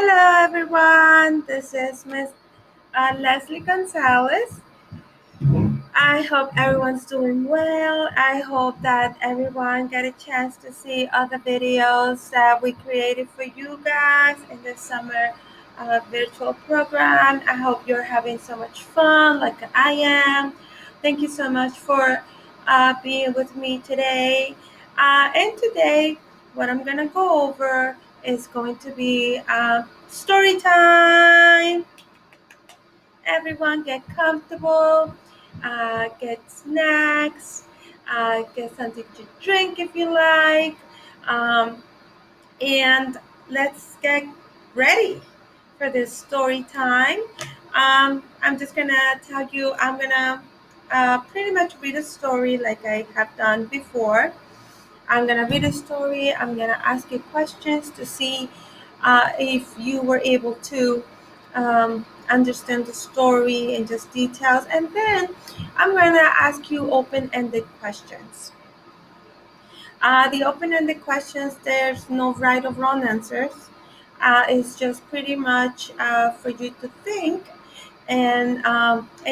Hello, everyone. This is Miss Leslie Gonzalez. I hope everyone's doing well. I hope that everyone got a chance to see other videos that we created for you guys in the summer virtual program. I hope you're having so much fun like I am. Thank you so much for being with me today. And today, what I'm going to go over is going to be story time. Everyone get comfortable, get snacks, get something to drink if you like, and let's get ready for this story time. I'm just gonna tell you, I'm gonna pretty much read a story like I have done before. I'm gonna read a story. I'm gonna ask you questions to see if you were able to understand the story and just details. And then I'm gonna ask you open-ended questions. The open-ended questions, there's no right or wrong answers. It's just pretty much for you to think and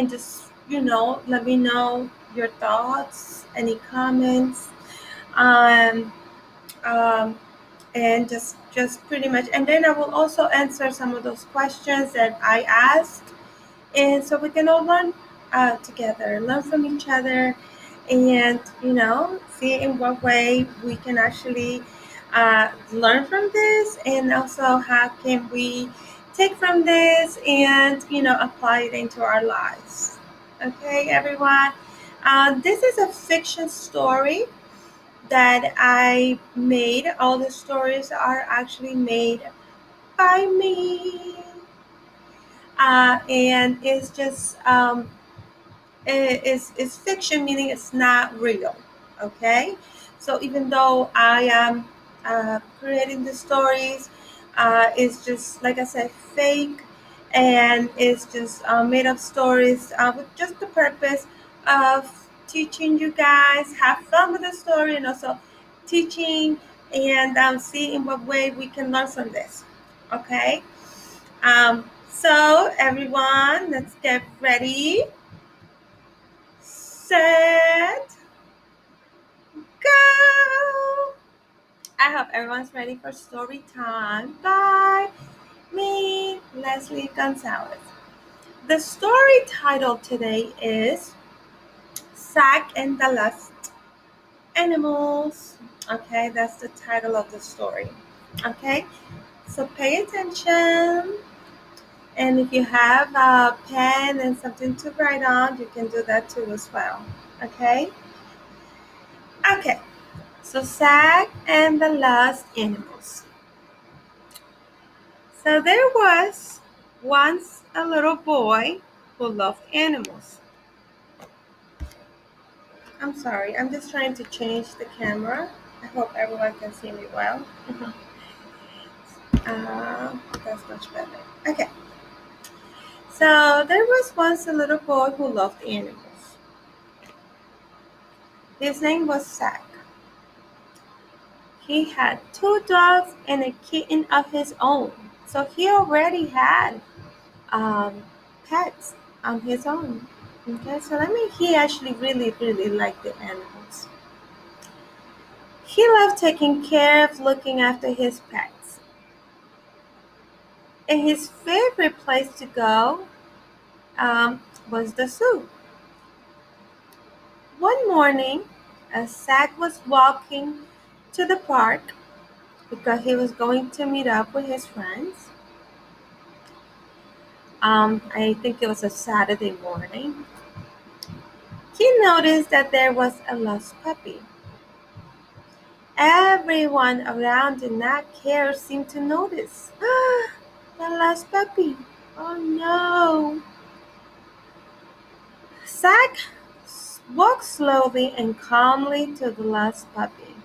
just let me know your thoughts, any comments. Um, um, and just pretty much, and then I will also answer some of those questions that I asked, and so we can all learn together, learn from each other, and see in what way we can actually learn from this, and also how can we take from this and apply it into our lives. Okay, everyone. This is a fiction story that I made. All the stories are actually made by me. And it's just it's fiction, meaning it's not real. Okay, so even though I am creating the stories, it's just, like I said, fake, and it's just made up stories with just the purpose of teaching you guys, have fun with the story, and also teaching and see in what way we can learn from this. Okay, so everyone, let's get ready, set, go. I hope everyone's ready for story time by me, Leslie Gonzalez. The story title today is Zack and the Lost Animals. Okay, that's the title of the story. Okay, so pay attention. And if you have a pen and something to write on, you can do that too as well. Okay? Okay, so Zack and the Lost Animals. So there was once a little boy who loved animals. I'm sorry, I'm just trying to change the camera. I hope everyone can see me well. That's much better. Okay. So there was once a little boy who loved animals. His name was Zack. He had 2 dogs and a kitten of his own. So he already had pets on his own. Okay, so he actually really liked the animals. He loved taking care of looking after his pets. And his favorite place to go was the zoo. One morning, as Zack was walking to the park because he was going to meet up with his friends, I think it was a Saturday morning, he noticed that there was a lost puppy. Everyone around did not care or seem to notice. The lost puppy. Oh no. Zack walked slowly and calmly to the lost puppy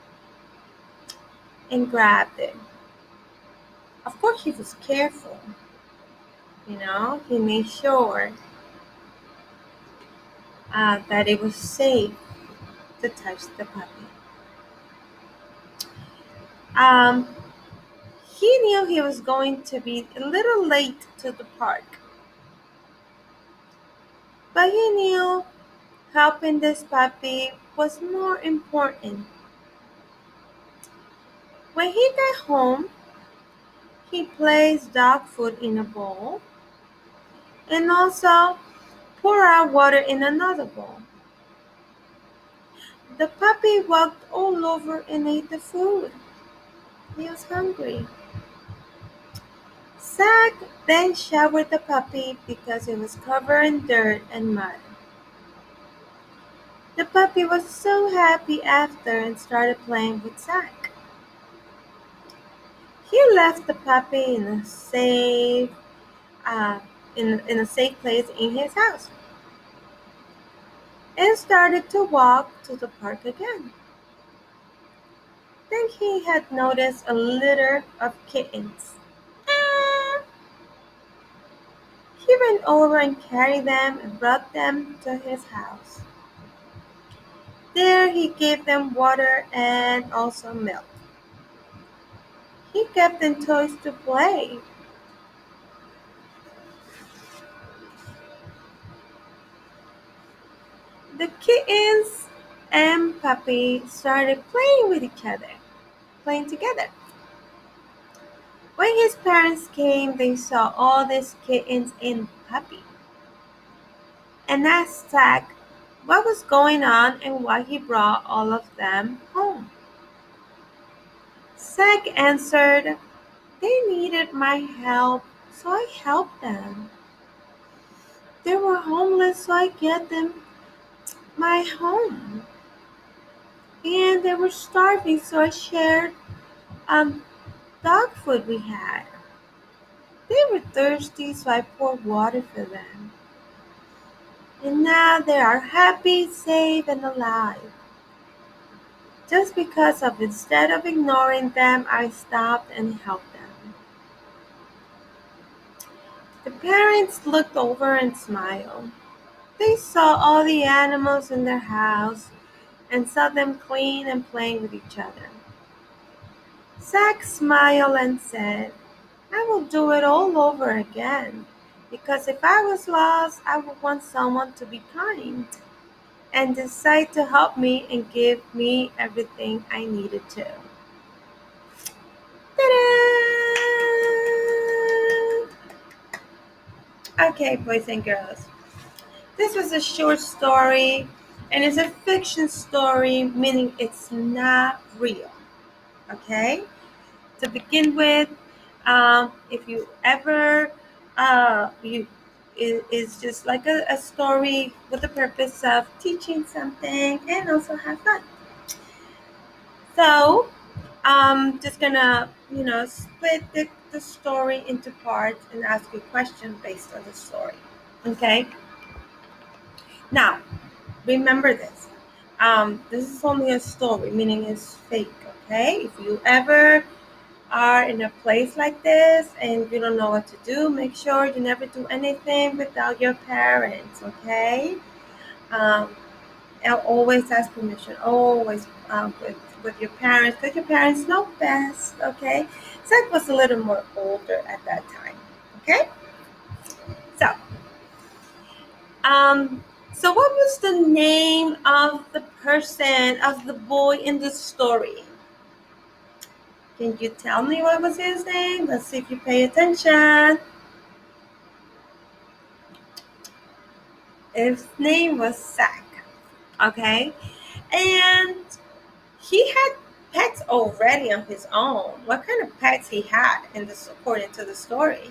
and grabbed it. Of course, he was careful. He made sure that it was safe to touch the puppy. Um, He knew he was going to be a little late to the park, but he knew helping this puppy was more important. When he got home, he placed dog food in a bowl and also poured out water in another bowl. The puppy walked all over and ate the food. He was hungry. Zack then showered the puppy because it was covered in dirt and mud. The puppy was so happy after and started playing with Zack. He left the puppy uh, in a safe place in his house and started to walk to the park again. Then he had noticed a litter of kittens. Ah! He went over and carried them and brought them to his house. There he gave them water and also milk. He gave them toys to play. The kittens and puppy started playing with each other, playing together. When his parents came, they saw all these kittens and puppy and asked Zack what was going on and why he brought all of them home. Zack answered, "They needed my help, so I helped them. They were homeless, so I gave them my home. And they were starving, so I shared um dog food we had. They were thirsty, so I poured water for them. And now they are happy, safe, and alive. Just because of instead of ignoring them, I stopped and helped them." The parents looked over and smiled. They saw all the animals in their house and saw them clean and playing with each other. Zack smiled and said, "I will do it all over again, because if I was lost, I would want someone to be kind and decide to help me and give me everything I needed to." Ta-da! Okay, boys and girls. This was a short story, and it's a fiction story, meaning it's not real. Okay? To begin with, if you ever, you is just like a story with the purpose of teaching something and also have fun. So, just gonna, split the story into parts and ask you a question based on the story. Okay? Now, remember this. This is only a story, meaning it's fake, okay? If you ever are in a place like this and you don't know what to do, make sure you never do anything without your parents, okay? Um, and always ask permission, always with your parents, because your parents know best, okay? Zach was a little more older at that time, okay? So, Um, so what was the name of the person, of the boy in the story? Can you tell me what was his name? Let's see if you pay attention. His name was Zack. Okay. And he had pets already on his own. What kind of pets he had in this according to the story?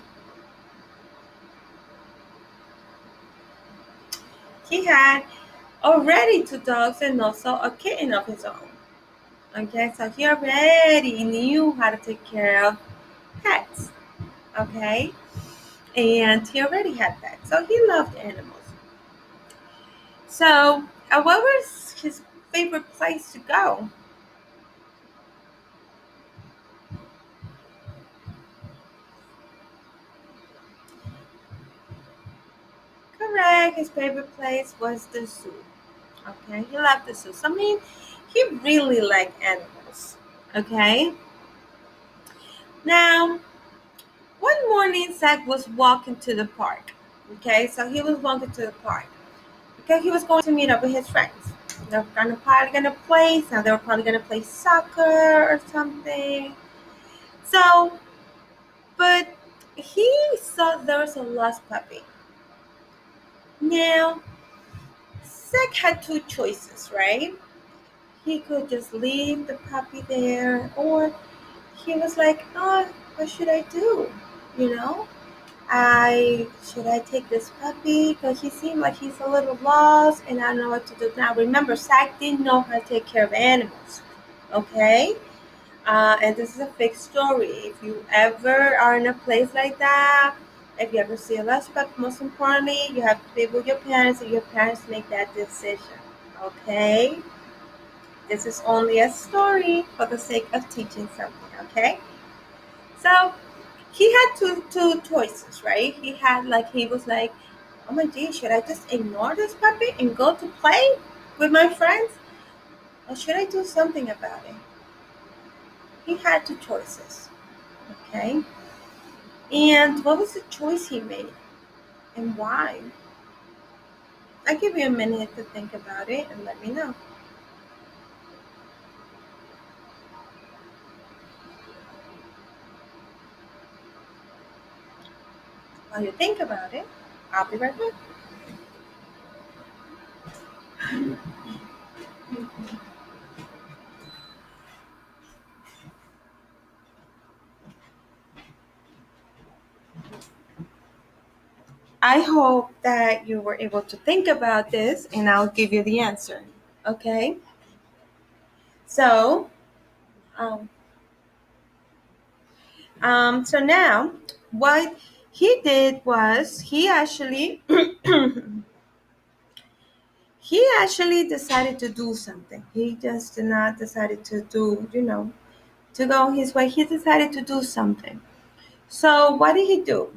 He had already two dogs and also a kitten of his own. Okay, so he already knew how to take care of pets. Okay, and he already had pets, so he loved animals. So, what was his favorite place to go? Correct, his favorite place was the zoo. Okay, he loved the zoo. So, I mean, he really liked animals. Okay, Now, one morning, Zach was walking to the park. Okay, so he was walking to the park because he was going to meet up with his friends. They're probably gonna play. So they were probably gonna play soccer or something. So, but he saw there was a lost puppy. Now, Zach had two choices, right? He could just leave the puppy there, or he was like, "Oh, what should I do?" You know, I should I take this puppy because he seemed like he's a little lost, and I don't know what to do now. Remember, Zach didn't know how to take care of animals. Okay, and this is a fake story. If you ever are in a place like that, if you ever see a lost puppy, most importantly, you have to be with your parents, and your parents make that decision. Okay, this is only a story for the sake of teaching something. Okay, so he had two choices, right? He was like, oh my gee, should I just ignore this puppy and go to play with my friends? Or should I do something about it? He had two choices. Okay. And what was the choice he made and why? I'll give you a minute to think about it and let me know. While you think about it, I'll be right back. I hope that you were able to think about this and I'll give you the answer. Okay? So, um, so now, what he did was he actually decided to do something. He just did not decided to do to go his way. He decided to do something. So what did he do?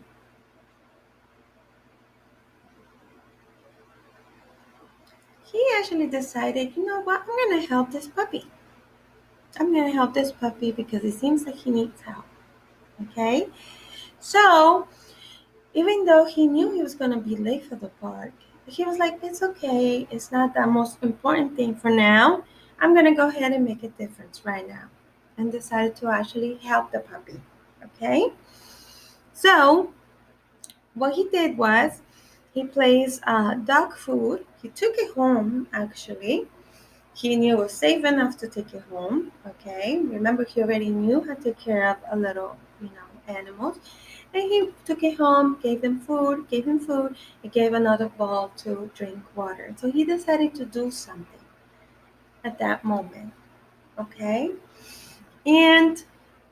He actually decided, you know what? I'm gonna help this puppy. I'm gonna help this puppy because it seems like he needs help. Okay. So even though he knew he was going to be late for the park, he was like, it's okay. It's not the most important thing for now. I'm going to go ahead and make a difference right now. And decided to actually help the puppy. Okay? So, what he did was he placed dog food. He took it home, actually. He knew it was safe enough to take it home. Okay? Remember, he already knew how to take care of a little, animals. And he took it home, gave them food, gave him food, and gave another bowl to drink water. So he decided to do something at that moment. Okay? And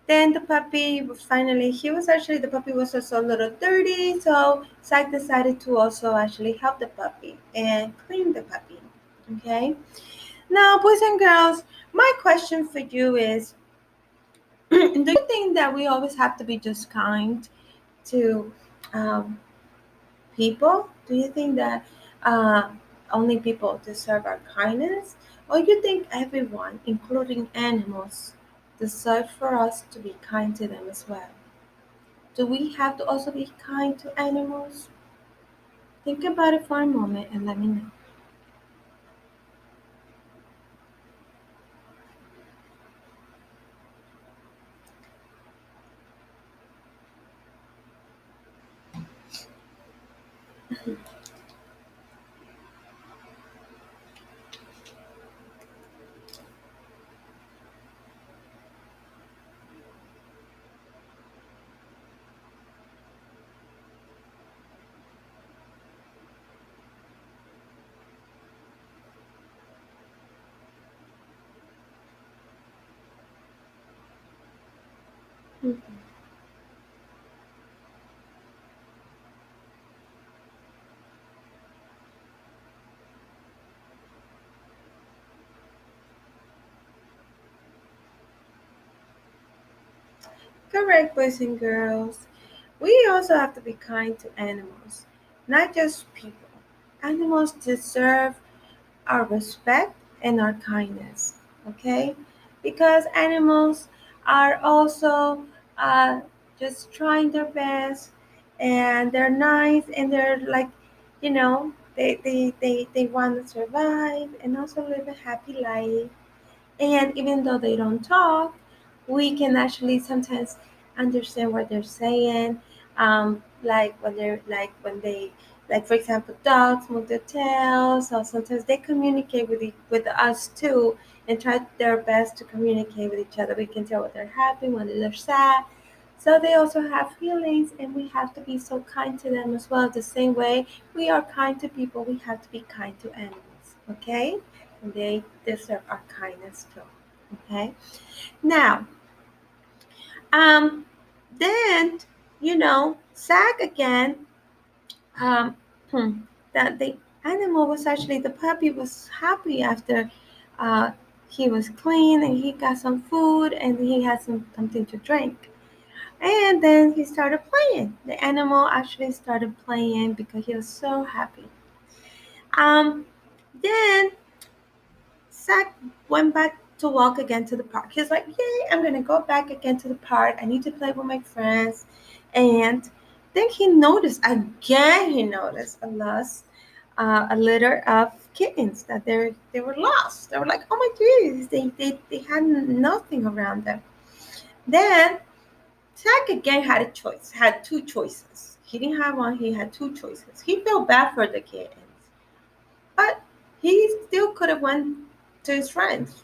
then the puppy was finally, the puppy was also a little dirty. So Zach decided to also actually help the puppy and clean the puppy. Okay? Now, boys and girls, my question for you is do you think that we always have to be just kind to um, people? Do you think that uh, only people deserve our kindness? Or you think everyone, including animals, deserve for us to be kind to them as well? Do we have to also be kind to animals? Think about it for a moment and let me know. Mhm. Correct, boys and girls. We also have to be kind to animals, not just people. Animals deserve our respect and our kindness, okay? Because animals are also uh, just trying their best, and they're nice, and they're like, they want to survive and also live a happy life. And even though they don't talk, we can actually sometimes understand what they're saying. Like when they, like for example, dogs move their tails, or sometimes they communicate with us too, and try their best to communicate with each other. We can tell when they're happy, when they're sad. So they also have feelings, and we have to be so kind to them as well. The same way we are kind to people, we have to be kind to animals. Okay, and they deserve our kindness too. Okay. Now, um, then Zach again. Um, that the animal was actually, the puppy was happy after uh, he was clean and he got some food and he had something to drink. And then he started playing. The animal actually started playing because he was so happy. Um, then Zach went back to walk again to the park. He's like, "Yay, I'm gonna go back again to the park. I need to play with my friends." And then he noticed a litter of kittens that they were lost. They were like, "Oh my goodness!" They had nothing around them. Then Zach again had two choices. He didn't have one. He had two choices. He felt bad for the kittens, but he still could have went to his friends.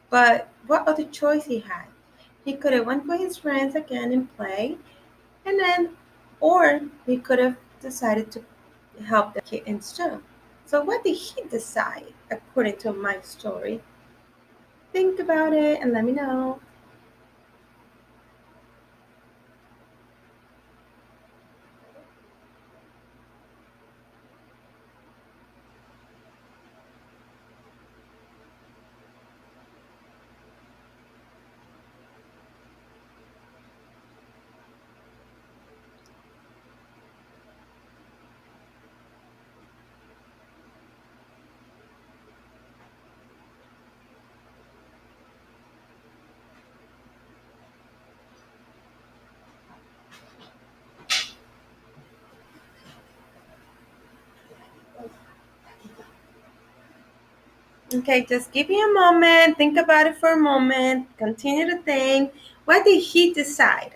But what other choice he had? He could have went with his friends again and play, and then, or he could have decided to help the kittens too. So what did he decide according to my story? Think about it and let me know. Okay, just give me a moment. Think about it for a moment. Continue to think. What did he decide?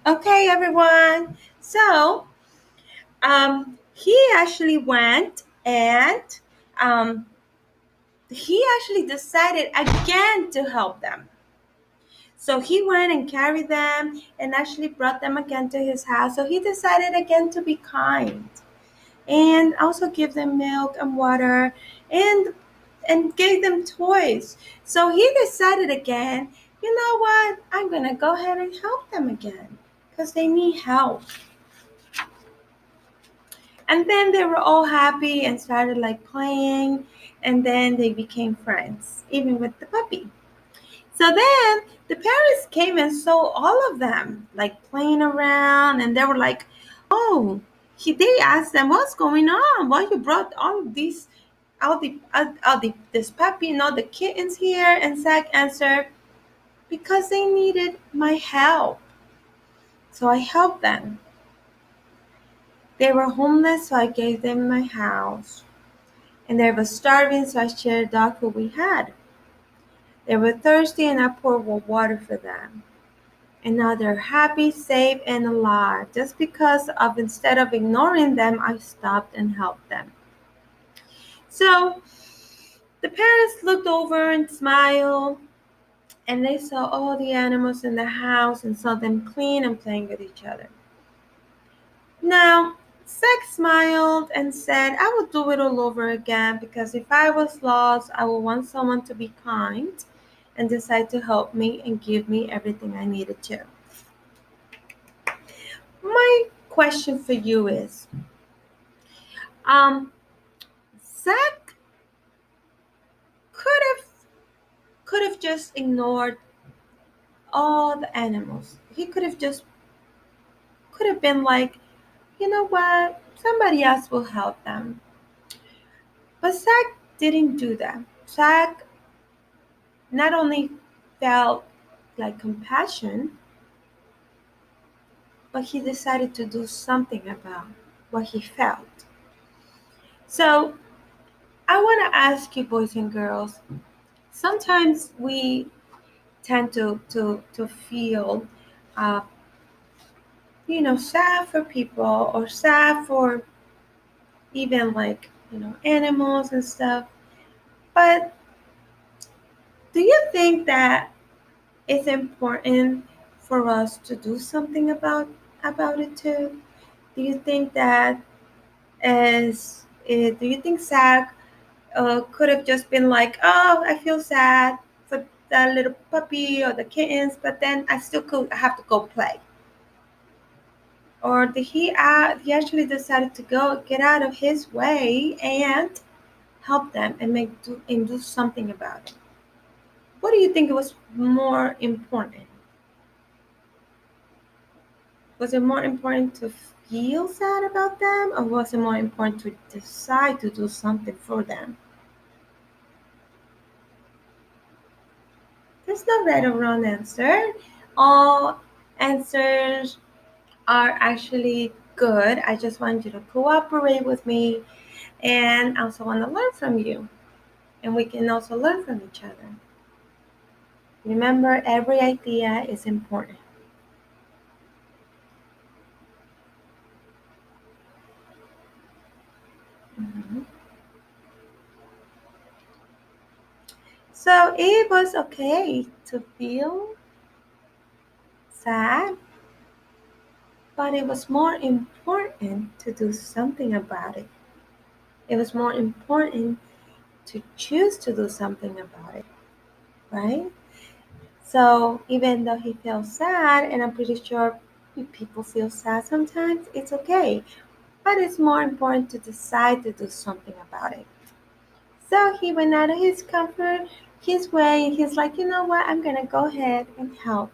Okay, everyone. So, he actually went and um, he actually decided again to help them. So he went and carried them and actually brought them again to his house. So he decided again to be kind and also give them milk and water and gave them toys. So he decided again, you know what? I'm gonna go ahead and help them again because they need help. And then they were all happy and started like playing, and then they became friends, even with the puppy. So then the parents came and saw all of them like playing around, and they were like, "Oh," they asked them, "What's going on? Why you brought all of these, all the this puppy and all the kittens here?" And Zach answered, "Because they needed my help, so I helped them. They were homeless, so I gave them my house, and they were starving, so I shared dog food we had. They were thirsty, and I poured water for them." And now they're happy, safe, and alive. Just because of instead of ignoring them, I stopped and helped them. So the parents looked over and smiled, and they saw all the animals in the house and saw them clean and playing with each other. Now, Zack smiled and said, "I would do it all over again because if I was lost, I would want someone to be kind and decide to help me and give me everything I needed to." My question for you is, um, Zach could have just ignored all the animals. He could have been like, "You know what? Somebody else will help them." But Zach didn't do that. Zach not only felt like compassion, but he decided to do something about what he felt. So I want to ask you, boys and girls, sometimes we tend to feel uh, sad for people or sad for even like, animals and stuff. But do you think that it's important for us to do something about it too? Do you think that do you think Zach could have just been like, "Oh, I feel sad for that little puppy or the kittens, but then I still could have to go play"? Or did he actually decided to go get out of his way and help them and do something about it? What do you think was more important? Was it more important to feel sad about them, or was it more important to decide to do something for them? There's no right or wrong answer. All answers are actually good. I just want you to cooperate with me, and I also want to learn from you. And we can also learn from each other. Remember, every idea is important. Mhm. So it was okay to feel sad, but it was more important to do something about it. It was more important to choose to do something about it, right? So even though he feels sad, and I'm pretty sure people feel sad sometimes, it's okay. But it's more important to decide to do something about it. So he went out of his comfort, his way, and he's like, "You know what? I'm gonna go ahead and help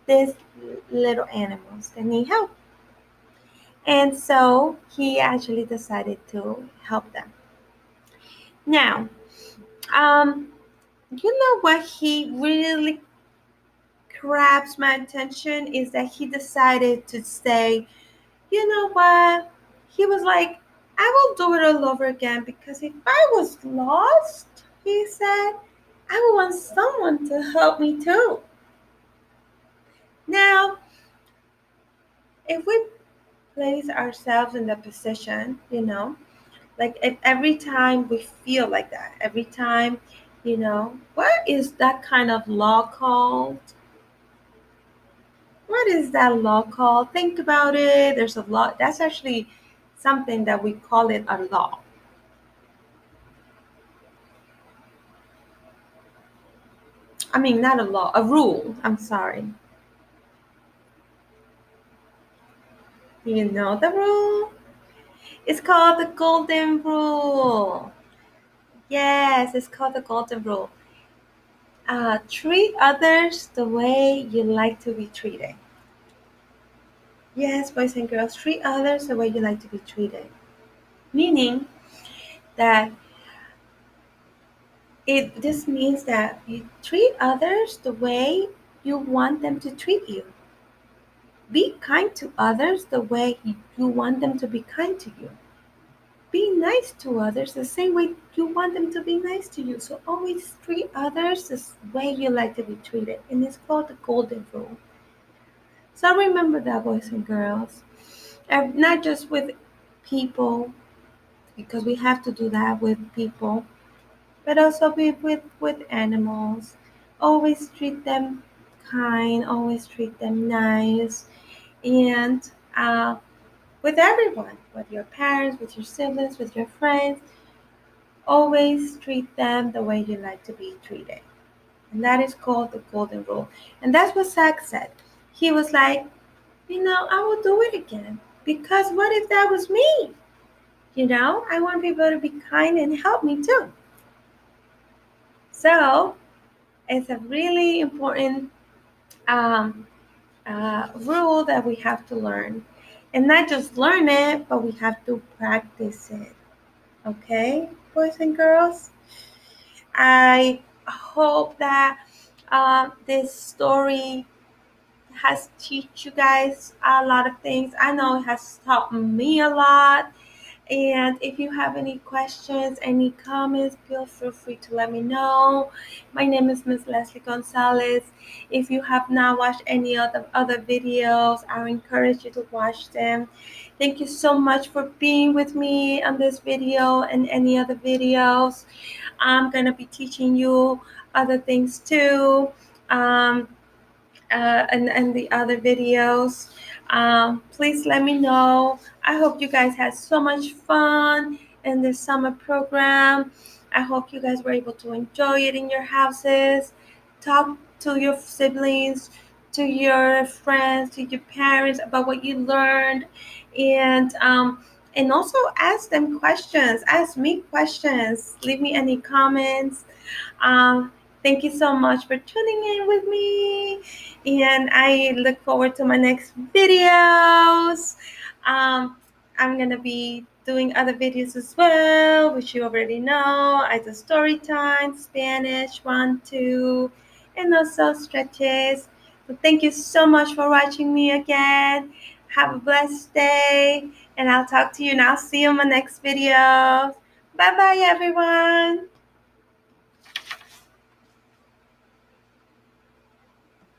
these little animals that need help." And so he actually decided to help them. Now, um, you know what he really grabs my attention is that he decided to say, "You know what?" He was like, "I will do it all over again because if I was lost," he said, "I would want someone to help me too." Now, if we place ourselves in the position, like if every time we feel like that, every time, what is that kind of law called? What is that law called? Think about it. There's a law. That's actually something that we call it a law. I mean, not a law, a rule. I'm sorry. Do you know the rule? It's called the golden rule. Yes, it's called the golden rule. Treat others the way you like to be treated. Yes, boys and girls, treat others the way you like to be treated. Meaning that this means that you treat others the way you want them to treat you. Be kind to others the way you want them to be kind to you. Be nice to others the same way you want them to be nice to you. So always treat others the way you like to be treated. And it's called the golden rule. So remember that, boys and girls. And not just with people, because we have to do that with people, but also with animals. Always treat them kind, always treat them nice, and with everyone, with your parents, with your siblings, with your friends, always treat them the way you like to be treated. And that is called the golden rule. And that's what Zach said. He was like, I will do it again. Because what if that was me? I want people to be kind and help me too. So it's a really important um, rule that we have to learn. And not just learn it, but we have to practice it. Okay, boys and girls? I hope that this story has teach you guys a lot of things. I know it has taught me a lot. And if you have any questions, any comments, feel free to let me know. My name is Miss Leslie Gonzalez. If you have not watched any other videos, I encourage you to watch them. Thank you so much for being with me on this video and any other videos. I'm gonna be teaching you other things too. Um, and the other videos. Please let me know. I hope you guys had so much fun in the summer program. I hope you guys were able to enjoy it in your houses. Talk to your siblings, to your friends, to your parents about what you learned, and also ask them questions. Ask me questions. Leave me any comments. um, Thank you so much for tuning in with me, and I look forward to my next videos. Um, I'm gonna be doing other videos as well, which you already know. I do story time, Spanish 1, 2, and also stretches. So thank you so much for watching me again. Have a blessed day, and I'll talk to you and I'll see you in my next video. Bye bye, everyone.